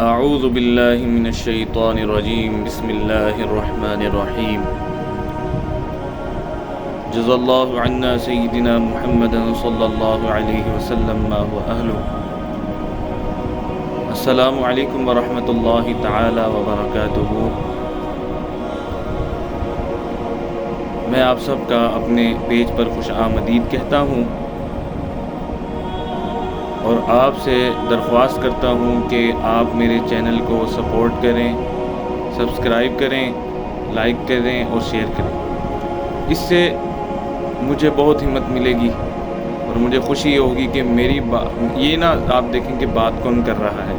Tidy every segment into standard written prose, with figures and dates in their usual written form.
اعوذ باللہ من الشیطان الرجیم بسم اللہ الرحمن الرحیم جزا اللہ عنا سیدنا محمد صلی اللہ علیہ وسلم ما هو اہلہ۔ السلام علیکم ورحمۃ اللہ تعالی وبرکاتہ۔ میں آپ سب کا اپنے پیج پر خوش آمدید کہتا ہوں اور آپ سے درخواست کرتا ہوں کہ آپ میرے چینل کو سپورٹ کریں، سبسکرائب کریں، لائک کریں اور شیئر کریں۔ اس سے مجھے بہت ہمت ملے گی اور مجھے خوشی ہوگی کہ میری یہ نہ آپ دیکھیں کہ بات کون کر رہا ہے،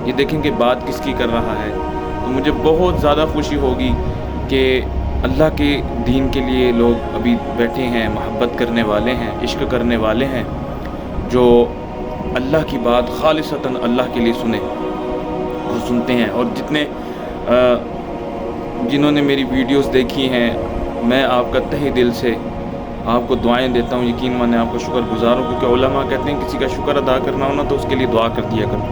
یہ دیکھیں کہ بات کس کی کر رہا ہے، تو مجھے بہت زیادہ خوشی ہوگی کہ اللہ کے دین کے لیے لوگ ابھی بیٹھے ہیں، محبت کرنے والے ہیں، عشق کرنے والے ہیں، جو اللہ کی بات خالصتاً اللہ کے لیے سنیں اور سنتے ہیں۔ اور جنہوں نے میری ویڈیوز دیکھی ہیں، میں آپ کا تہہ دل سے آپ کو دعائیں دیتا ہوں۔ یقین مانے آپ کا شکر گزار ہوں، کیونکہ علماء کہتے ہیں کسی کا شکر ادا کرنا ہونا تو اس کے لیے دعا کر دیا کرو۔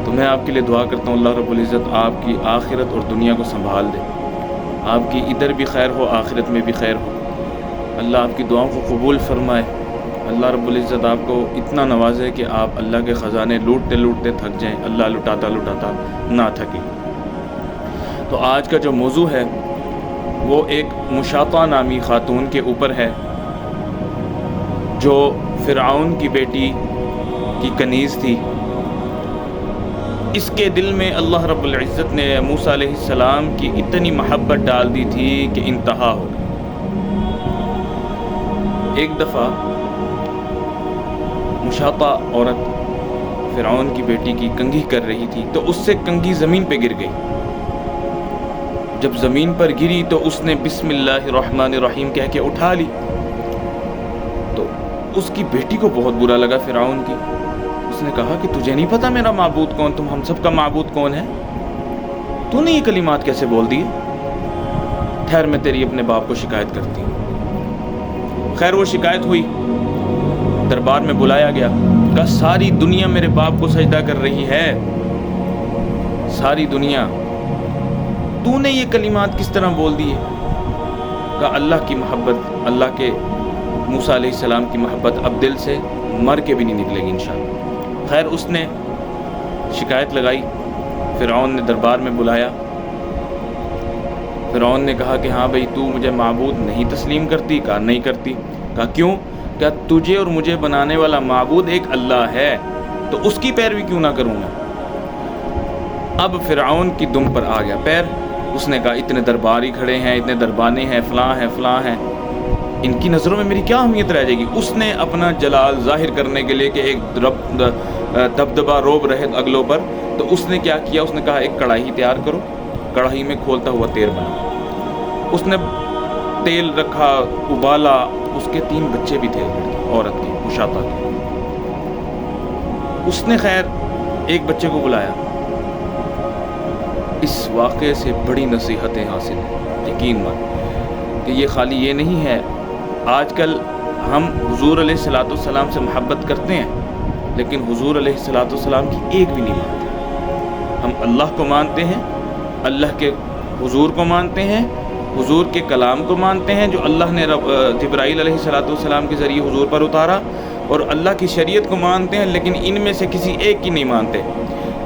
تو میں آپ کے لیے دعا کرتا ہوں اللہ رب العزت آپ کی آخرت اور دنیا کو سنبھال دے، آپ کی ادھر بھی خیر ہو، آخرت میں بھی خیر ہو، اللہ آپ کی دعاؤں کو قبول فرمائے۔ اللہ رب العزت آپ کو اتنا نوازے کہ آپ اللہ کے خزانے لوٹتے لوٹتے تھک جائیں، اللہ لٹاتا لٹاتا نہ تھکے۔ تو آج کا جو موضوع ہے وہ ایک مشاطہ نامی خاتون کے اوپر ہے، جو فرعون کی بیٹی کی کنیز تھی۔ اس کے دل میں اللہ رب العزت نے موسیٰ علیہ السلام کی اتنی محبت ڈال دی تھی کہ انتہا ہو گئی۔ ایک دفعہ مشاطہ عورت فرعون کی بیٹی کی کنگھی کر رہی تھی تو اس سے کنگھی زمین پہ گر گئی۔ جب زمین پر گری تو اس نے بسم اللہ الرحمن الرحیم کہہ کے اٹھا لی۔ تو اس کی بیٹی کو بہت برا لگا فرعون کی۔ اس نے کہا کہ تجھے نہیں پتا میرا معبود کون، تم ہم سب کا معبود کون ہے؟ تو نے یہ کلمات کیسے بول دیے؟ خیر میں تیری اپنے باپ کو شکایت کرتی ہوں۔ خیر وہ شکایت ہوئی، دربار میں بلایا گیا، کہا ساری دنیا میرے باپ کو سجدہ کر رہی ہے، ساری دنیا، تو نے یہ کلمات کس طرح بول دیے؟ کہا اللہ کی محبت، اللہ کے موسیٰ علیہ السلام کی محبت اب دل سے مر کے بھی نہیں نکلے گی انشاءاللہ۔ خیر اس نے شکایت لگائی، فرعون نے دربار میں بلایا۔ فرعون نے کہا کہ ہاں بھئی تو مجھے معبود نہیں تسلیم کرتی؟ کہا نہیں کرتی۔ کہا کیوں؟ کیا تجھے اور مجھے بنانے والا معبود ایک اللہ ہے، تو اس کی پیروی کیوں نہ کروں میں؟ اب فرعون کی دم پر آ گیا پیر۔ اس نے کہا اتنے درباری کھڑے ہیں، اتنے دربانے ہیں، فلاں ہیں فلاں ہیں، ان کی نظروں میں میری کیا اہمیت رہ جائے گی؟ اس نے اپنا جلال ظاہر کرنے کے لیے کہ ایک دبدبہ روب رہے اگلوں پر، تو اس نے کیا کیا؟ اس نے کہا ایک کڑاہی تیار کرو، کڑاہی میں کھولتا ہوا تیل بنا۔ اس نے تیل رکھا، ابالا، اس کے 3 بچے بھی تھے عورت کے، مشاطہ کے۔ اس نے خیر ایک بچے کو بلایا۔ اس واقعے سے بڑی نصیحتیں حاصل ہیں، یقین مان کہ یہ خالی یہ نہیں ہے۔ آج کل ہم حضور علیہ الصلوۃ والسلام سے محبت کرتے ہیں، لیکن حضور علیہ الصلوۃ والسلام کی ایک بھی نہیں مانتے۔ ہم اللہ کو مانتے ہیں، اللہ کے حضور کو مانتے ہیں، حضور کے کلام کو مانتے ہیں جو اللہ نے جبرائیل علیہ الصلوۃ والسلام کے ذریعے حضور پر اتارا، اور اللہ کی شریعت کو مانتے ہیں، لیکن ان میں سے کسی ایک کی نہیں مانتے۔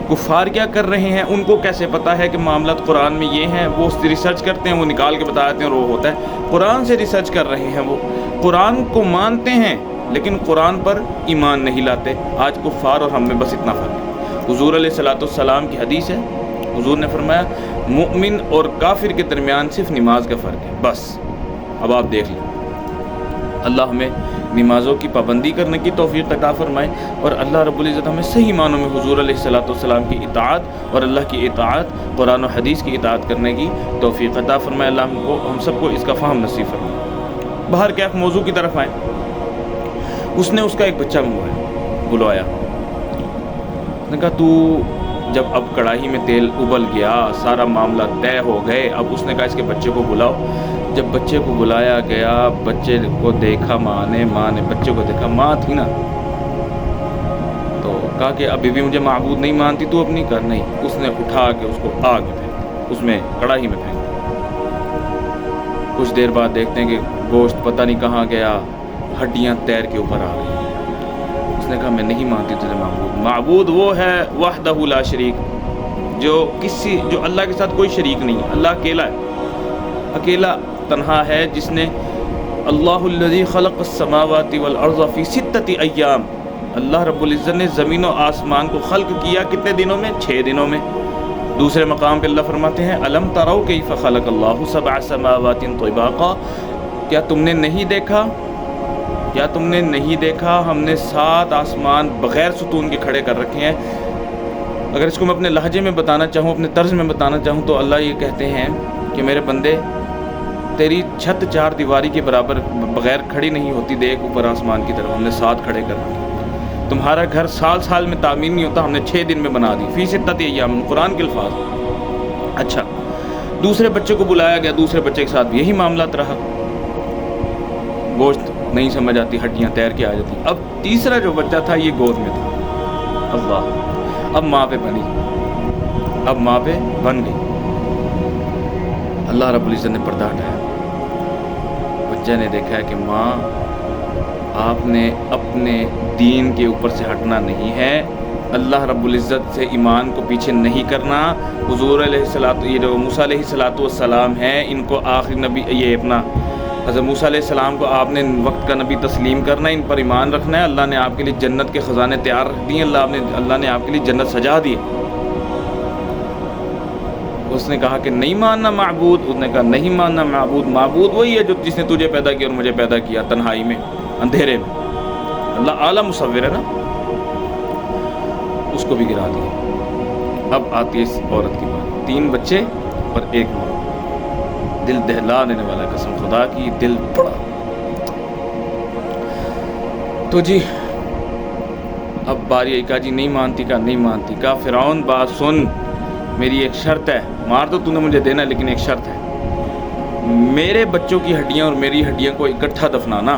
کفار کیا کر رہے ہیں؟ ان کو کیسے پتہ ہے کہ معاملات قرآن میں یہ ہیں؟ وہ ریسرچ کرتے ہیں، وہ نکال کے بتا دیتے ہیں اور وہ ہوتا ہے۔ قرآن سے ریسرچ کر رہے ہیں، وہ قرآن کو مانتے ہیں لیکن قرآن پر ایمان نہیں لاتے۔ آج کفار اور ہم میں بس اتنا فرق ہے۔ حضور علیہ الصلوۃ والسلام کی حدیث ہے، حضور نے فرمایا مومن اور کافر کے درمیان صرف نماز کا فرق ہے، بس۔ اب آپ دیکھ لیں، اللہ ہمیں نمازوں کی پابندی کرنے کی توفیق عطا فرمائے، اور اللہ رب العزت ہمیں صحیح معنوں میں حضور علیہ الصلوۃ والسلام کی اطاعت اور اللہ کی اطاعت، قرآن و حدیث کی اطاعت کرنے کی توفیق عطا فرمائے۔ اللہ ہم سب کو اس کا فہم نصیب فرمائے۔ باہر کیف موضوع کی طرف آئیں۔ اس نے اس کا ایک بچہ بلوایا۔ اس نے کہا تو جب اب کڑاہی میں تیل ابل گیا، سارا معاملہ طے ہو گئے، اب اس نے کہا اس کے بچے کو بلاؤ۔ جب بچے کو بلایا گیا، بچے کو دیکھا ماں نے بچے کو دیکھا، ماں تھی نا، تو کہا کہ ابھی بھی مجھے معبود نہیں مانتی تو اپنی کر نہیں. اس نے اٹھا کے اس کو آگ میں پھینک، اس میں کڑاہی میں پھینک. کچھ دیر بعد دیکھتے ہیں کہ گوشت پتہ نہیں کہاں گیا، ہڈیاں تیر کے اوپر آ گئی. اس نے کہا میں نہیں مانتی تجھے معبود. معبود وہ ہے وحدہ لا شریک، جو اللہ کے ساتھ کوئی شریک نہیں ہے. اللہ اکیلا ہے، اکیلا تنہا ہے، جس نے اللہ الذی خلق السماوات والارض فی 6 ایام، اللہ رب العزت نے زمین و آسمان کو خلق کیا کتنے دنوں میں؟ 6 دنوں میں. دوسرے مقام پہ اللہ فرماتے ہیں الم تروا کیف خلق اللہ 7 سماوات طباقا، کیا تم نے نہیں دیکھا، کیا تم نے نہیں دیکھا ہم نے 7 آسمان بغیر ستون کے کھڑے کر رکھے ہیں. اگر اس کو میں اپنے لہجے میں بتانا چاہوں، اپنے طرز میں بتانا چاہوں تو اللہ یہ کہتے ہیں کہ میرے بندے تیری چھت 4 دیواری کے برابر بغیر کھڑی نہیں ہوتی، دیکھ اوپر آسمان کی طرف ہم نے 7 کھڑے کر رکھے. تمہارا گھر سال میں تعمیر نہیں ہوتا، ہم نے 6 دن میں بنا دی. فی 6 ایام، قرآن کے الفاظ. اچھا، دوسرے بچے کو بلایا گیا، دوسرے بچے کے ساتھ بھی یہی معاملات رہا. گوشت نہیں سمجھ آتی، ہڈیاں تیر کے آ جاتی. اب تیسرا جو بچہ تھا یہ گود میں تھا. اللہ، اب ماں پہ بنی، اب ماں پہ بن گئی. اللہ رب العزت نے پردہ ہٹایا. بچہ نے دیکھا ہے کہ ماں آپ نے اپنے دین کے اوپر سے ہٹنا نہیں ہے، اللہ رب العزت سے ایمان کو پیچھے نہیں کرنا. حضور یہ جو موسیٰ علیہ السلام ہیں، ان کو آخری نبی، یہ اپنا حضرت موسیٰ علیہ السلام کو آپ نے وقت کا نبی تسلیم کرنا ہے، ان پر ایمان رکھنا ہے. اللہ نے آپ کے لیے جنت کے خزانے تیار رکھ دیے، اللہ نے آپ کے لیے جنت سجا دی. اس نے کہا کہ نہیں ماننا معبود. اس نے کہا نہیں ماننا معبود. معبود وہی ہے جس نے تجھے پیدا کیا اور مجھے پیدا کیا تنہائی میں، اندھیرے میں. اللہ اعلیٰ مصور ہے نا. اس کو بھی گرا دیا. اب آتی ہے اس عورت کی بات. 3 بچے اور 1 ماں. دل دہلا دینے والا، قسم خدا کی دل بڑا. تو جی اب باری آئی. کہا جی نہیں مانتی. کہا نہیں مانتی. کہا فرعون بات سن، میری ایک شرط ہے. مار تو نے مجھے دینا، لیکن ایک شرط ہے، میرے بچوں کی ہڈیاں اور میری ہڈیاں کو اکٹھا دفنانا،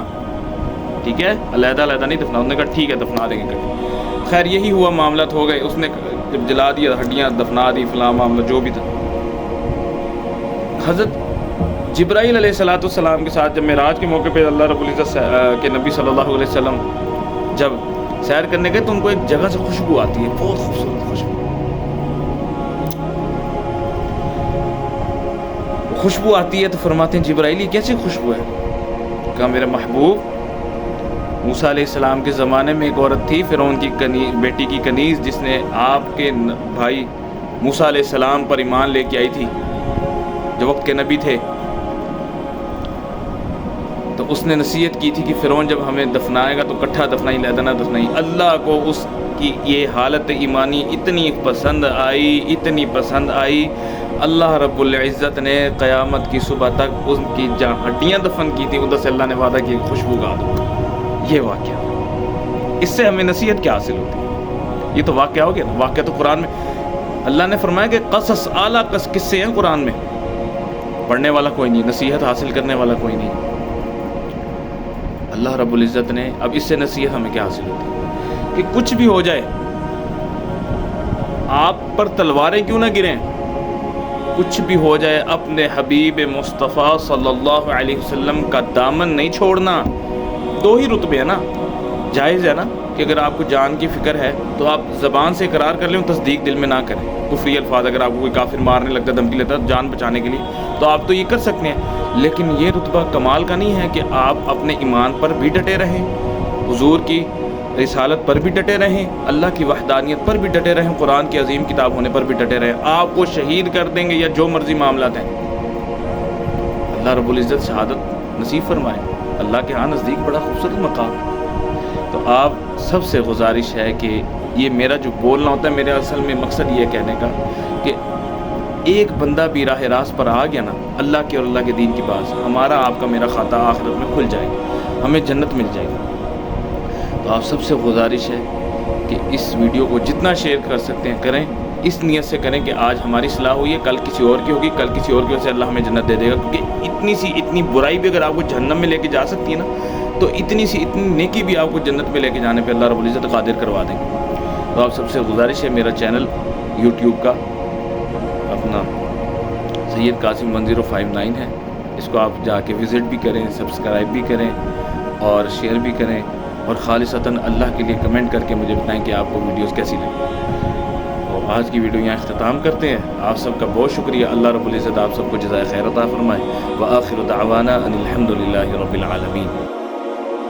ٹھیک ہے؟ علیحدہ علیحدہ نہیں دفنا. انہوں نے کہا ٹھیک ہے دفنا دیں گے. خیر یہی ہوا، معاملات ہو گئے. اس نے جب جلا دیا، ہڈیاں دفنا دی، فلاں معاملہ جو بھی تھا. حضرت جبرائیل علیہ السلام کے ساتھ جب معراج کے موقع پہ اللہ رب العزت کے نبی صلی اللہ علیہ وسلم جب سیر کرنے گئے تو ان کو ایک جگہ سے خوشبو آتی ہے، بہت خوبصورت خوشبو آتی ہے. تو فرماتے ہیں جبرائیل یہ کیسی خوشبو ہے؟ کہا میرے محبوب موسیٰ علیہ السلام کے زمانے میں ایک عورت تھی، فرعون کی بیٹی کی کنیز، جس نے آپ کے بھائی موسیٰ علیہ السلام پر ایمان لے کے آئی تھی جو وقت کے نبی تھے. تو اس نے نصیحت کی تھی کہ فرعون جب ہمیں دفنائے گا تو کٹھا دفنائی، علیحدہ نہ دفنائی. اللہ کو اس کی یہ حالت ایمانی اتنی پسند آئی، اللہ رب العزت نے قیامت کی صبح تک ان کی جہاں ہڈیاں دفن کی تھی ادھر سے اللہ نے وعدہ کیا خوشبو گا دو. یہ واقعہ، اس سے ہمیں نصیحت کیا حاصل ہوتی ہے؟ یہ تو واقعہ ہو گیا نا. واقعہ تو قرآن میں اللہ نے فرمایا کہ قصص اعلیٰ قصے ہیں قرآن میں. پڑھنے والا کوئی نہیں، نصیحت حاصل کرنے والا کوئی نہیں. اللہ رب العزت نے اب اس سے نصیحت ہمیں کیا حاصل ہوتی ہے کہ کچھ بھی ہو جائے، آپ پر تلواریں کیوں نہ گریں، کچھ بھی ہو جائے، اپنے حبیب مصطفیٰ صلی اللہ علیہ وسلم کا دامن نہیں چھوڑنا. 2 ہی رتبے ہیں نا. جائز ہے نا کہ اگر آپ کو جان کی فکر ہے تو آپ زبان سے اقرار کر لیں، تصدیق دل میں نہ کریں. کفری الفاظ اگر آپ کو کوئی کافر مارنے لگتا ہے، دھمکی لیتا ہے جان بچانے کے لیے، تو آپ تو یہ کر سکتے ہیں. لیکن یہ رتبہ کمال کا نہیں ہے کہ آپ اپنے ایمان پر بھی ڈٹے رہیں، حضور کی رسالت پر بھی ڈٹے رہیں، اللہ کی وحدانیت پر بھی ڈٹے رہیں، قرآن کی عظیم کتاب ہونے پر بھی ڈٹے رہیں. آپ کو شہید کر دیں گے یا جو مرضی معاملات ہیں، اللہ رب العزت شہادت نصیب فرمائے. اللہ کے ہاں نزدیک بڑا خوبصورت مقام. تو آپ سب سے گزارش ہے کہ یہ میرا جو بولنا ہوتا ہے، میرے اصل میں مقصد یہ کہنے کا کہ ایک بندہ بھی راہ راست پر آ گیا نا اللہ کے اور اللہ کے دین کی بات، ہمارا آپ کا میرا کھاتا آخرت میں کھل جائے گا، ہمیں جنت مل جائے گی. تو آپ سب سے گزارش ہے کہ اس ویڈیو کو جتنا شیئر کر سکتے ہیں کریں، اس نیت سے کریں کہ آج ہماری اصلاح ہوئی ہے، کل کسی اور کی ہوگی، کل کسی اور کی وجہ سے اللہ ہمیں جنت دے دے گا. کیونکہ اتنی برائی بھی اگر آپ کو جہنم میں لے کے جا سکتی ہے نا، تو اتنی نیکی بھی آپ کو جنت میں لے کے جانے پہ اللہ رب العزت قادر کروا دیں گے. تو آپ سب سے گزارش ہے، میرا چینل یوٹیوب کا اپنا سید قاسم 1059 ہے، اس کو آپ جا کے وزٹ بھی کریں، سبسکرائب بھی کریں اور شیئر بھی کریں، اور خالصتاً اللہ کے لیے کمنٹ کر کے مجھے بتائیں کہ آپ کو ویڈیوز کیسی لگیں۔ تو آج کی ویڈیو یہاں اختتام کرتے ہیں۔ آپ سب کا بہت شکریہ، اللہ رب العزت آپ سب کو جزائے خیر عطا فرمائے۔ وآخر دعوانا ان الحمد للہ رب العالمین۔